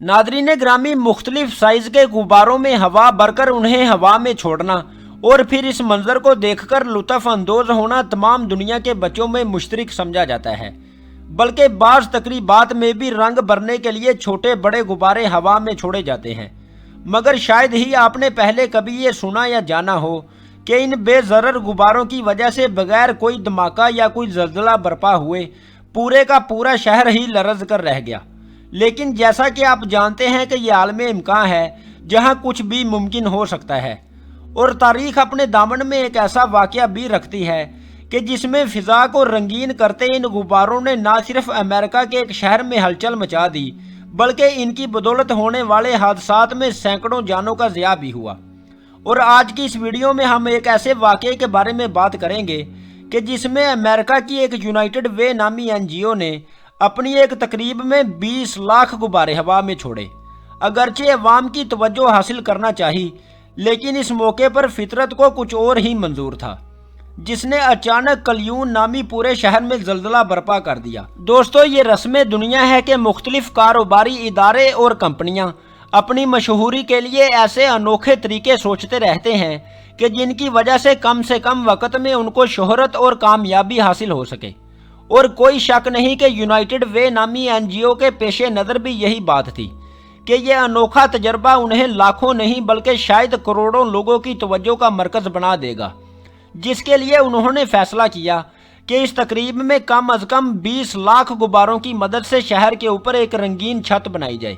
Nadreen ग्रामी, मुख्तलिफ size के गुब्बारों में हवा भरकर उन्हें हवा में छोड़ना और फिर इस मंजर को देखकर लुत्फ अंदोज होना तमाम दुनिया के बच्चों में मुश्तरक समझा जाता है। बल्कि बाज़ तकरीबात में भी रंग भरने के लिए छोटे बड़े गुब्बारे हवा में छोड़े जाते हैं। मगर शायद ही आपने पहले कभी ये सुना या जाना हो कि इन बेज़रर गुब्बारों की वजह से बगैर कोई धमाका या कोई ज़लज़ला बर्पा हुए पूरे का पूरा शहर ही लरज़ कर रह गया। लेकिन जैसा कि आप जानते हैं कि यह आलम इम्कान है जहां कुछ भी मुमकिन हो सकता है, और तारीख अपने दामन में एक ऐसा वाक़या भी रखती है कि जिसमें फ़िज़ा को रंगीन करते इन गुब्बारों ने न सिर्फ अमेरिका के एक शहर में हलचल मचा दी, बल्कि इनकी बदौलत होने वाले हादसात में सैकड़ों जानों का ज़िया भी हुआ। और आज की इस वीडियो में हम एक ऐसे वाक़े के बारे में बात करेंगे कि जिसमें अमेरिका की एक यूनाइटेड वे नामी NGO ने अपनी एक तकरीब में 20 लाख गुब्बारे हवा में छोड़े। अगरचे अवाम की तवज्जो हासिल करना चाहिए, लेकिन इस मौके पर फितरत को कुछ और ही मंजूर था, जिसने अचानक कलयून नामी पूरे शहर में जल्जला बर्पा कर दिया। दोस्तों, ये रस्म दुनिया है कि मुख्तलिफ कारोबारी इदारे और कंपनियां अपनी मशहूरी के लिए ऐसे अनोखे तरीके सोचते रहते हैं कि जिनकी वजह से कम वक्त में उनको शोहरत और कामयाबी हासिल हो सके। और कोई शक नहीं कि यूनाइटेड वे नामी NGO के पेशे नज़र भी यही बात थी कि यह अनोखा तजर्बा उन्हें लाखों नहीं बल्कि शायद करोड़ों लोगों की तवज्जो का मरकज़ बना देगा, जिसके लिए उन्होंने फैसला किया कि इस तकरीब में कम अज़ कम 20 लाख गुब्बारों की मदद से शहर के ऊपर एक रंगीन छत बनाई जाए,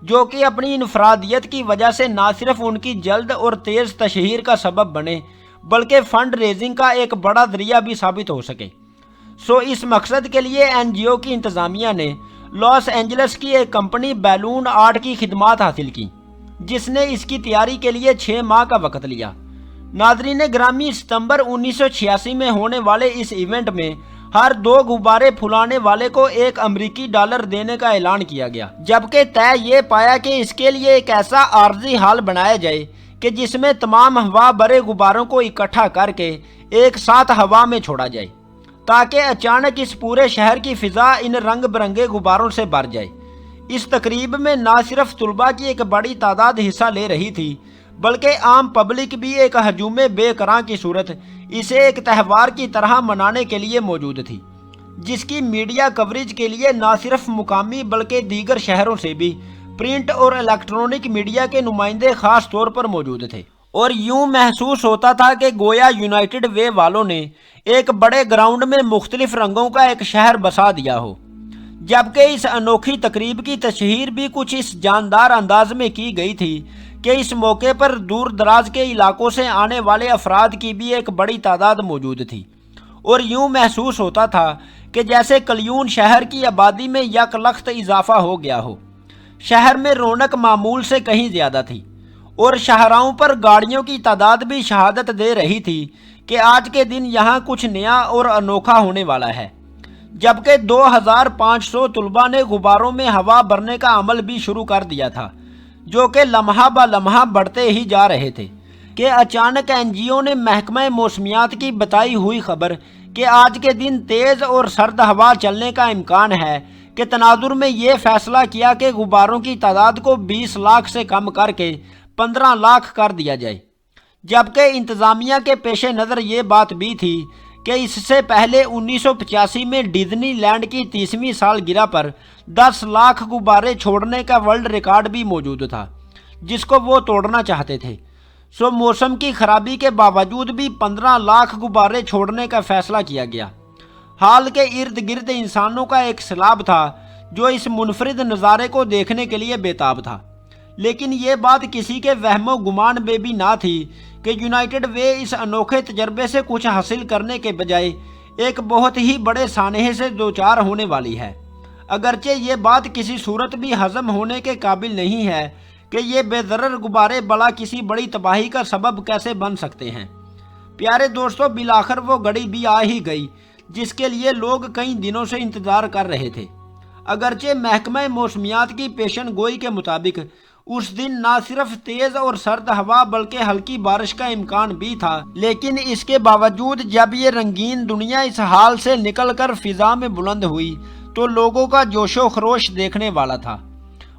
जो कि अपनी इनफरादियत की वजह से ना सिर्फ उनकी जल्द और तेज़ तशहीर का सबब बने, बल्कि फंड रेजिंग का एक बड़ा जरिया भी साबित हो सके। इस मकसद के लिए NGO की इंतज़ामिया ने लॉस एंजल्स की एक कंपनी बैलून आर्ट की खिदमात हासिल की, जिसने इसकी तैयारी के लिए 6 माह का वक्त लिया। नादरीन ग्रामी, सितंबर 1986 में होने वाले इस इवेंट में हर 2 गुब्बारे फुलाने वाले को $1 देने का ऐलान किया गया, जबकि तय ये पाया कि इसके लिए एक ऐसा आर्जी हाल बनाया जाए कि जिसमें तमाम हवा भरे गुब्बारों को इकट्ठा करके एक साथ हवा में छोड़ा जाए, ताकि अचानक इस पूरे शहर की फ़िज़ा इन रंग बिरंगे गुब्बारों से भर जाए। इस तकरीब में ना सिर्फ तुलबा की एक बड़ी तादाद हिस्सा ले रही थी, बल्कि आम पब्लिक भी एक हजूम बेकरां की सूरत इसे एक त्यौहार की तरह मनाने के लिए मौजूद थी, जिसकी मीडिया कवरेज के लिए ना सिर्फ मुकामी बल्कि दीगर शहरों से भी प्रिंट और इलेक्ट्रॉनिक मीडिया के नुमाइंदे खास तौर पर मौजूद थे। और यूं महसूस होता था कि गोया यूनाइटेड वे वालों ने एक बड़े ग्राउंड में मुख्तलिफ रंगों का एक शहर बसा दिया हो। जबकि इस अनोखी तकरीब की तशहीर भी कुछ इस जानदार अंदाज में की गई थी कि इस मौके पर दूर दराज के इलाकों से आने वाले अफराद की भी एक बड़ी तादाद मौजूद थी। और यूं महसूस होता था कि जैसे कलयून शहर की आबादी में यकलख्त इजाफा हो गया हो। शहर में रौनक मामूल से कहीं ज़्यादा थी और शाहराहों पर गाड़ियों की तादाद भी शहादत दे रही थी कि आज के दिन यहाँ कुछ नया और अनोखा होने वाला है। जबकि 2500 तुलबा ने गुब्बारों में हवा भरने का अमल भी शुरू कर दिया था, जो कि लम्हा ब लम्हा बढ़ते ही जा रहे थे कि अचानक NGO ने महकमा मौसमियात की बताई हुई खबर कि आज के दिन तेज़ और सर्द हवा चलने का इम्कान है कि तनाजुर में ये फैसला किया कि गुब्बारों की तादाद को 20 लाख से कम करके 15 लाख कर दिया जाए। जबकि इंतज़ामिया के पेशे नज़र ये बात भी थी कि इससे पहले 1985 में डिज्नी लैंड की 30वीं सालगिरह पर 10 लाख गुब्बारे छोड़ने का वर्ल्ड रिकॉर्ड भी मौजूद था, जिसको वो तोड़ना चाहते थे। मौसम की खराबी के बावजूद भी 15 लाख गुब्बारे छोड़ने का फैसला किया गया। हाल के इर्द गिर्द इंसानों का एक सैलाब था जो इस मुनफरिद नज़ारे को देखने के लिए बेताब था। लेकिन ये बात किसी के वहमो गुमान में भी ना थी कि यूनाइटेड वे इस अनोखे तजर्बे से कुछ हासिल करने के बजाय एक बहुत ही बड़े सानहे से दोचार होने वाली है। अगरचे ये बात किसी सूरत भी हजम होने के काबिल नहीं है कि ये बेदरर गुब्बारे बला किसी बड़ी तबाही का सबब कैसे बन सकते हैं। प्यारे दोस्तों, बिलाखिर वो घड़ी भी आ ही गई जिसके लिए लोग कई दिनों से इंतज़ार कर रहे थे। अगरचे महकमा मौसमियात की पेशन गोई के मुताबिक उस दिन ना सिर्फ तेज और सर्द हवा बल्कि हल्की बारिश का इम्कान भी था, लेकिन इसके बावजूद जब ये रंगीन दुनिया इस हाल से निकलकर फिजा में बुलंद हुई तो लोगों का जोशो खरोश देखने वाला था।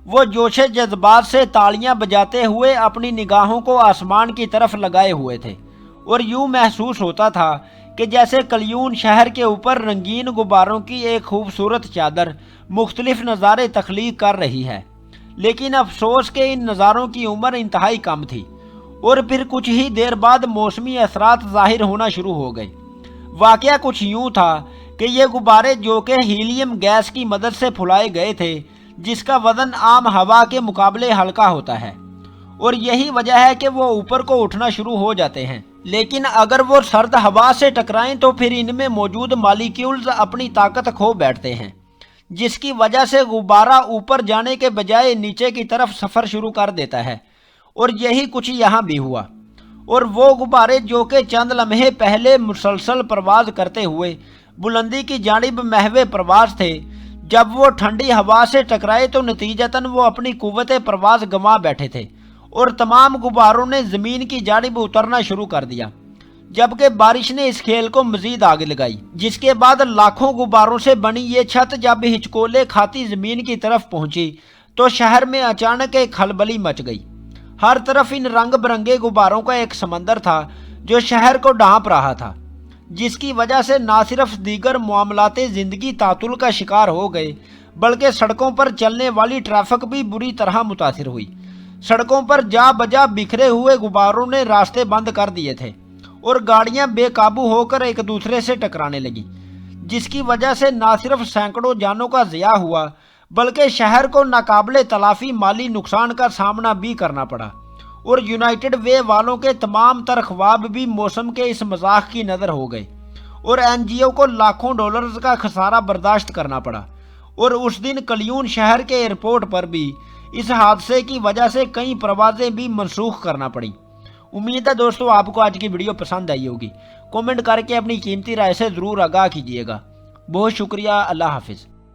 वो जोशे जज्बात से तालियां बजाते हुए अपनी निगाहों को आसमान की तरफ लगाए हुए थे और यूं महसूस होता था कि जैसे कलियून शहर के ऊपर रंगीन गुब्बारों की एक खूबसूरत चादर मुख्तलिफ नज़ारे तख्लीक कर रही है। लेकिन अफसोस के इन नज़ारों की उम्र इंतहाई कम थी और फिर कुछ ही देर बाद मौसमी असरात ज़ाहिर होना शुरू हो गए। वाक़या कुछ यूं था कि ये गुब्बारे जो कि हीलियम गैस की मदद से फुलाए गए थे, जिसका वज़न आम हवा के मुकाबले हल्का होता है, और यही वजह है कि वो ऊपर को उठना शुरू हो जाते हैं। लेकिन अगर वो सर्द हवा से टकराएं तो फिर इनमें मौजूद मालिक्यूल्स अपनी ताकत खो बैठते हैं, जिसकी वजह से गुब्बारा ऊपर जाने के बजाय नीचे की तरफ सफ़र शुरू कर देता है। और यही कुछ यहाँ भी हुआ, और वो गुब्बारे जो कि चंद लम्हे पहले मुसलसल परवाज करते हुए बुलंदी की जानिब महवे परवाज थे, जब वो ठंडी हवा से टकराए तो नतीजतन वो अपनी कुव्वत परवाज गंवा बैठे थे और तमाम गुब्बारों ने ज़मीन की जानिब उतरना शुरू कर दिया। जबकि बारिश ने इस खेल को मजीद आगे लगाई, जिसके बाद लाखों गुब्बारों से बनी ये छत जब हिचकोले खाती ज़मीन की तरफ पहुंची तो शहर में अचानक एक खलबली मच गई। हर तरफ इन रंग बिरंगे गुब्बारों का एक समंदर था जो शहर को ढांप रहा था, जिसकी वजह से ना सिर्फ दीगर मामलाते ज़िंदगी तातुल का शिकार हो गए, बल्कि सड़कों पर चलने वाली ट्रैफिक भी बुरी तरह मुतासिर हुई। सड़कों पर जा बजा बिखरे हुए गुब्बारों ने रास्ते बंद कर दिए थे और गाड़ियां बेकाबू होकर एक दूसरे से टकराने लगी, जिसकी वजह से ना सिर्फ सैकड़ों जानों का ज़िया हुआ, बल्कि शहर को नाकाबिले तलाफी माली नुकसान का सामना भी करना पड़ा। और यूनाइटेड वे वालों के तमाम तर ख्वाब भी मौसम के इस मजाक की नज़र हो गए और एनजीओ को लाखों डॉलर्स का खसारा बर्दाश्त करना पड़ा। और उस दिन कलियून शहर के एयरपोर्ट पर भी इस हादसे की वजह से कई परवाजें भी मनसूख करना पड़ी। उम्मीद है दोस्तों आपको आज की वीडियो पसंद आई होगी। कमेंट करके अपनी कीमती राय से ज़रूर आगाह कीजिएगा। बहुत शुक्रिया। अल्लाह हाफिज़।